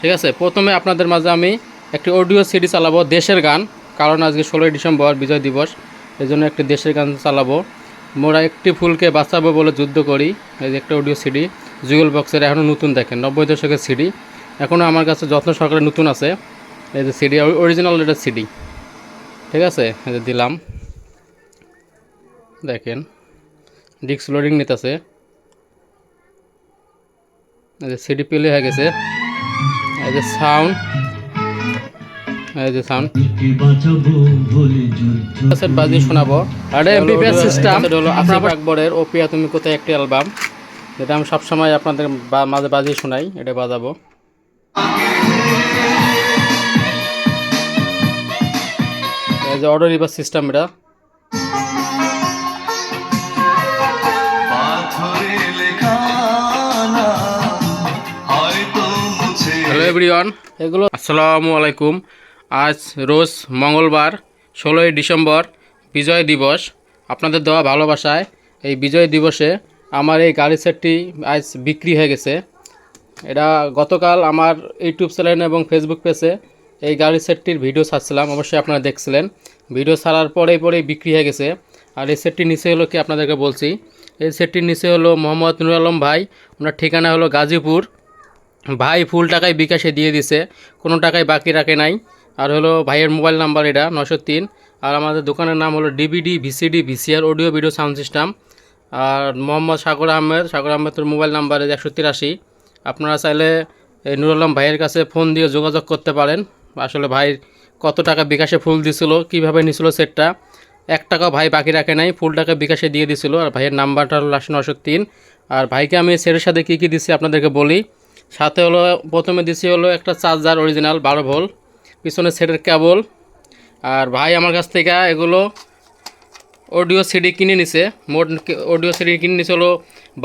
ঠিক আছে, প্রথমে আপনাদের মাঝে আমি একটি অডিও সিডি চালাবো দেশের গান, কারণ আজকে 16ই ডিসেম্বর বিজয় দিবস, এই জন্য একটি দেশের গান চালাবো। মোরা একটি ফুলকে বাঁচাবো বলে যুদ্ধ করি, এই যে একটা অডিও সিডি জুয়েল বক্সের, এখনও নতুন, দেখেন 90 দশকের সিডি, এখনও আমার কাছে যত্ন সহকারে নতুন আছে। এই যে সিডি, অরিজিনাল এটা সিডি। ঠিক আছে, এই যে দিলাম, দেখেন ডিস্ক লোডিং নিতেছে, এই যে সিডি প্লে হয়ে গেছে, এই যে সাউন্ড, এই যে সাউন্ড ক্যাসেট বাজিয়ে শোনাবো। আর এমপিপিএস সিস্টেম হলো আসিফ আকবরের ওপিয়া তুমি কোথায় একটি অ্যালবাম, যেটা আমি সবসময় আপনাদের মাঝে বাজিয়ে শোনাই, এটা বাজাবো। এই যে অডিও রিভার্স সিস্টেম এটা। হ্যালো এভরিওয়ান, এগুলো আসসালামু আলাইকুম। আজ রোজ মঙ্গলবার 16ই ডিসেম্বর বিজয় দিবস। আপনাদের দেওয়া ভালোবাসায় এই বিজয় দিবসে আমার এই গাড়ি সেটটি আজ বিক্রি হয়ে গেছে। এটা গতকাল আমার ইউটিউব চ্যানেল এবং ফেসবুক পেজে এই গাড়ি সেটটির ভিডিও ছাড়ছিলাম, অবশ্যই আপনারা দেখছিলেন। ভিডিও ছাড়ার পরেই বিক্রি হয়ে গেছে। আর এই সেটটির নিচে হলো কি আপনাদেরকে বলছি, এই সেটটির নিচে হলো মোহাম্মদ নুর আলম ভাই, ওনার ঠিকানা হলো গাজীপুর। ভাই ফুল টাকায় বিকাশে দিয়ে দিছে, কোনো টাকায় বাকি রাখে নাই। আর হলো ভাইয়ের মোবাইল নাম্বার এটা 903। আর আমাদের দোকানের নাম হলো DVD VCD VCR audio video sound system. আর মোহাম্মদ সাগর আহমেদের মোবাইল নাম্বার 183। আপনারা চাইলে এই নুর আলম ভাইয়ের কাছে ফোন দিয়ে যোগাযোগ করতে পারেন। আসলে ভাই কত টাকা বিকাশে ফুল দিছিল, কীভাবে নিছিল সেটটা, 1 টাকাও ভাই বাকি রাখে নাই, ফুল টাকা বিকাশে দিয়ে দিছিল। আর ভাইয়ের নাম্বারটা হলো 903। আর ভাইকে আমি সেটের সাথে কী দিচ্ছি আপনাদেরকে বলি। সাথে হলো প্রথমে দিছি হলো একটা চার্জার অরিজিনাল 12 ভোল্ট, পিছনে সেটের কেবল। আর ভাই আমার কাছ থেকে এগুলো অডিও সিডি কিনে নিছে, মোট অডিও সিডি কিনে নিছে হলো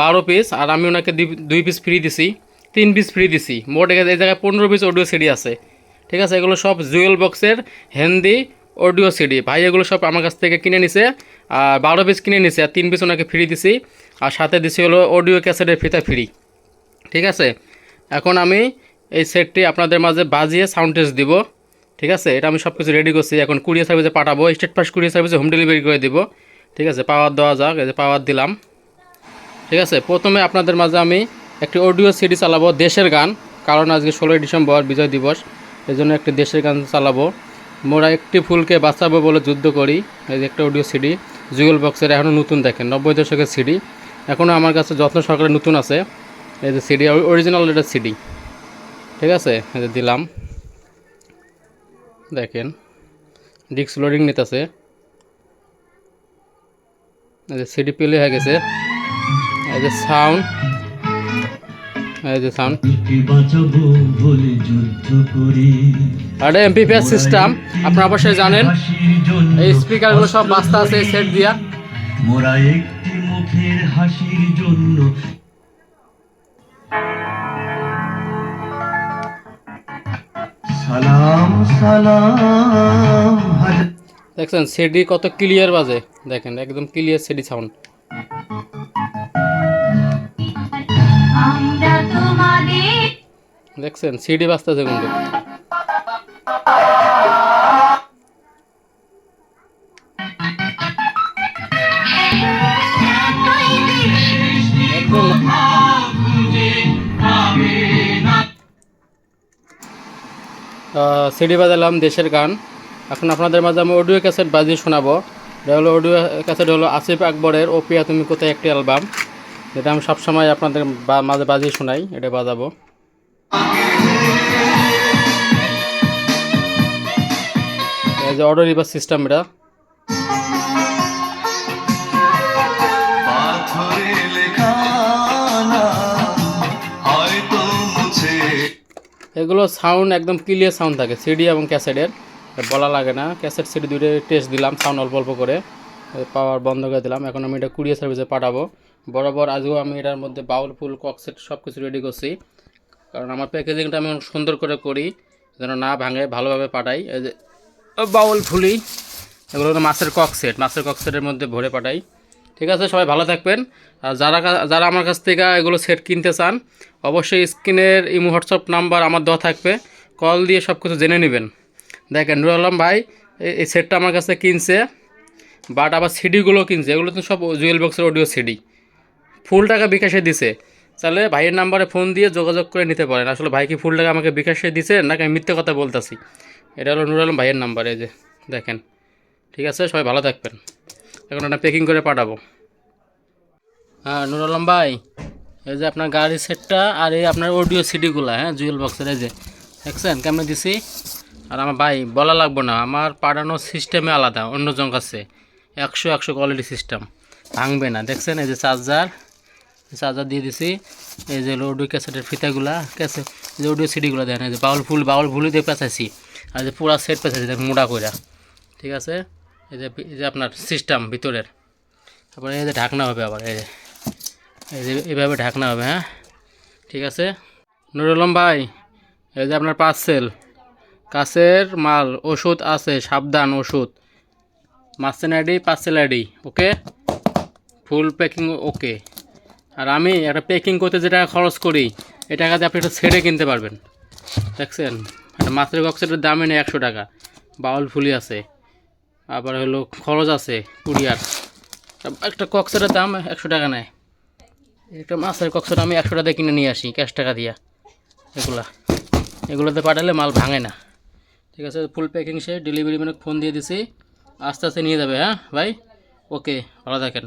12 পিস। আর আমি ওনাকে 2 পিস ফ্রি দিছি, 3 পিস ফ্রি দিছি, মোট এই জায়গায় 15 পিস অডিও সিডি আছে। ঠিক আছে, এগুলো সব জুয়েল বক্সের হিন্দি অডিও সিডি। ভাই এগুলো সব আমার কাছ থেকে কিনে নিছে, আর 12 পিস কিনে নিছে, আর 3 পিস ওনাকে ফ্রি দিছি। আর সাথে দিছি হলো অডিও ক্যাসেটের ফিতা ফ্রি। ঠিক আছে, এখন আমি এই সেটটি আপনাদের মাঝে বাজিয়ে সাউন্ড টেস্ট দিব। ঠিক আছে, এটা আমি সব কিছু রেডি করছি, এখন কুরিয়ার সার্ভিসে পাঠাবো, স্টেট ফার্স্ট কুরিয়ার সার্ভিসে হোম ডেলিভারি করে দিব। ঠিক আছে, পাওয়ার দেওয়া যাক, এই যে পাওয়ার দিলাম। ঠিক আছে, প্রথমে আপনাদের মাঝে আমি একটি অডিও সিডি চালাবো দেশের গান, কারণ আজকে 16ই ডিসেম্বর বিজয় দিবস, এই জন্য একটি দেশের গান চালাবো। মোরা একটি ফুলকে বাঁচাবো বলে যুদ্ধ করি, এই যে একটা অডিও সিডি জুয়েল বক্সের, এখনও নতুন, দেখেন 90 দশকের সিডি, এখনও আমার কাছে যত্ন সহকারে নতুন আছে। এই যে সিডি, অরিজিনাল এটা সিডি। ঠিক আছে, এই যে দিলাম, দেখেন ডিস্ক লোডিং নিতেছে, এই যে সিডি প্লে হয়ে গেছে, এই যে সাউন্ড, এই যে সাউন্ড। আর এমপিপিএস সিস্টেম আপনারা অবশ্যই জানেন, এই স্পিকারগুলো সব বাস্তা আছে এই সেট দিয়া। মোরা একটি মুখের হাসির জন্য সালাম সালাম। দেখছেন সিডি কত ক্লিয়ার বাজে, দেখেন একদম ক্লিয়ার সিডি সাউন্ড। দেখছেন সিডি বাজতেছে কিন্তু। সিডি বাজালাম দেশের গান। এখন আপনাদের মাঝে আমি অডিও ক্যাসেট বাজিয়ে শোনাবো। এটা হলো অডিও ক্যাসেট হলো আসিফ আকবরের ওপিয়া তুমি কোথায় একটি অ্যালবাম, যেটা আমি সবসময় আপনাদের মাঝে বাজিয়ে শোনাই, এটা বাজাবো। এই যে অডিও রিভার্স সিস্টেম এটা। এগুলো সাউন্ড একদম ক্লিয়ার সাউন্ড থাকে সিডি এবং ক্যাসেটের, বলা লাগে না। ক্যাসেট সিডি দুটো টেস্ট দিলাম, সাউন্ড অল্প অল্প করে, পাওয়ার বন্ধ করে দিলাম। এখন আমি এটা কুরিয়ার সার্ভিসে পাঠাবো। বরাবর আজও আমি এটার মধ্যে বাউল ফুল কক্সেট সব কিছু রেডি করছি, কারণ আমার প্যাকেজিংটা আমি সুন্দর করে করি যেন না ভাঙে, ভালোভাবে পাঠাই। এই যে বাউল ফুলি, এগুলো হলো মাছের কক্সেট, মাছের কক্সেটের মধ্যে ভরে পাঠাই। ঠিক আছে, সবাই ভালো থাকবেন। আর যারা আমার কাছ থেকে এগুলো সেট কিনতে চান, অবশ্যই স্ক্রিনের ইমো হোয়াটসঅ্যাপ নাম্বার আমার দেওয়া থাকবে, কল দিয়ে সব কিছু জেনে নেবেন। দেখেন নুরুল আলম ভাই এই সেটটা আমার কাছে কিনছে, বাট আবার সিডিগুলো কিনছে, এগুলো তো সব জুয়েল বক্সের অডিও সিডি। ফুল টাকা বিকাশে দিছে, তাহলে ভাইয়ের নাম্বারে ফোন দিয়ে যোগাযোগ করে নিতে পারেন। আসলে ভাই কি ফুল টাকা আমাকে বিকাশে দিছে নাকি আমি মিথ্যে কথা বলতেছি? এটা হলো নুরুল আলম ভাইয়ের নাম্বার, এই যে দেখেন। ঠিক আছে, সবাই ভালো থাকবেন। এখন এটা প্যাকিং করে পাঠাবো। হ্যাঁ নুরুল আলম ভাই, এই যে আপনার গাড়ির সেটটা আর এই আপনার অডিও সিডিগুলো, হ্যাঁ জুয়েল বক্সের, এই যে দেখছেন কেমনে দিছি। আর আমার ভাই বলা লাগবো না, আমার পাঠানোর সিস্টেমে আলাদা, অন্যজন কাছে 100 কোয়ালিটি সিস্টেম, ভাঙবে না। দেখছেন এই যে চার্জার দিয়ে দিছি, এই যে অডিও ক্যাসেটের ফিতাগুলা, যে অডিও সিডিগুলো দেন, এই যে বাউল ফুলি দিয়ে পেঁচাইছি, আর যে পুরা সেট পেঁচাইছি দেখ মোটা কইরা। ঠিক আছে, এই যে আপনার সিস্টেম ভিতরের, তারপরে এই যে ঢাকনা হবে, আবার এই যে এইভাবে ঢাকনা হবে। হ্যাঁ ঠিক আছে নুরুল আলম ভাই, এই যে আপনার পার্সেল, কাছের মাল, ওষুধ আছে, সাবধান ওষুধ, master ID parcel ID okay, full packing okay. আর আমি একটা প্যাকিং করতে যে টাকা খরচ করি, এই টাকাতে আপনি একটা সেটে কিনতে পারবেন। দেখছেন, একটা মাছের বক্সের দামই নেই 100 টাকা, বাউল ফুলি আছে, আবার হলো খরচ আছে কুরিয়ার। একটা কক্সের দাম 100 টাকা নেয়, একটা মাছের কক্সের আমি 100 টাকা কিনে নিয়ে আসি ক্যাশ টাকা দিয়া। এগুলোতে পাঠালে মাল ভাঙে না। ঠিক আছে, ফুল প্যাকিং সে ডেলিভারি ম্যানকে ফোন দিয়ে দিছি, আস্তে আস্তে নিয়ে যাবে। হ্যাঁ ভাই, ওকে, ভালো থাকেন।